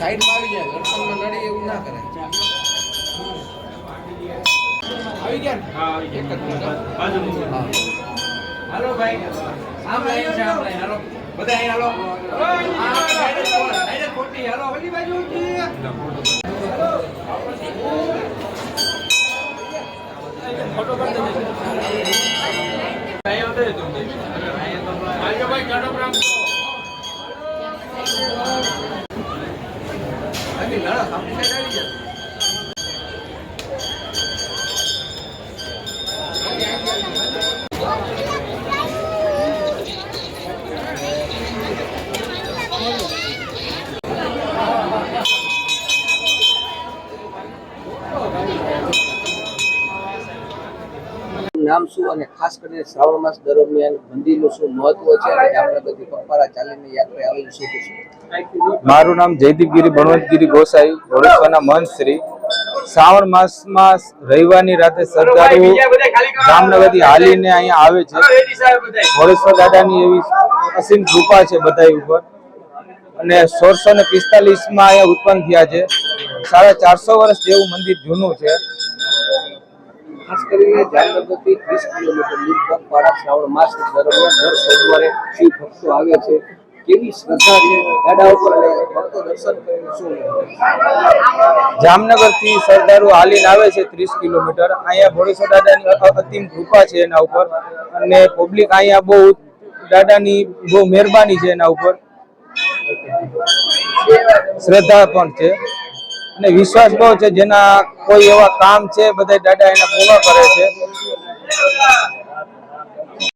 સાઈડમાં આવી જાય દર્શનમાં નડે એવું ના કરે. આવી ગયા ને? હા એક જ મિનિટ બાજુ હા હાલો ભાઈ આમ લાઈન છે આમ લાઈન હાલો બધા અહીં હાલો આ સાઈડ ખોટી હાલો ઓલી બાજુ ફોટો કરી દે અહીં આવતો તો આજો ભાઈ ગાડો પ્રામ આની લડા સામે સાઈડ આવી નામ શું અને ખાસ કરીને શ્રાવણ માસ દરમિયાન મંદિરનું શું મહત્વ છે અને આપણે બધી પગપાળા ચાલીને યાત્રા આવેલું છે શું? મારું નામ જયદીપગીરી બળવંતગીરી ગોસાઈ ઘોડેશ્વરના મહંત શ્રી. શ્રાવણ માસમાં રવિવારની રાતે શ્રદ્ધાળુ જામનગરથી હાલીને અહીંયા આવે છે. ઘોડેશ્વર દાદાની એવી અસીમ કૃપા છે બધા ઉપર અને 1645માં અહીંયા ઉત્પન્ન થયા છે. 450 વર્ષ જેવું મંદિર જૂનું છે. ખાસ કરીને જામનગરથી 30 કિલોમીટર દૂર પગપાળા શ્રાવણ માસ દરમિયાન દર સોમવારે શિવ ભક્તો આવે છે. કેવી શ્રદ્ધા છે દાદા ઉપર અને ભક્તો દર્શન કરીને શું? જામનગરથી શ્રદ્ધાળુ હાલીને આવે છે 30 કિલોમીટર. અહીંયા ઘોડેશ્વર દાદાની અતિમ કૃપા છે એના ઉપર અને પબ્લિક અહીંયા બહુ દાદાની બહુ મહેરબાની છે એના ઉપર. શ્રદ્ધા પણ છે અને વિશ્વાસ બહુ છે. જેના કોઈ એવા કામ છે બધા દાદા એના પૂર્ણ કરે છે.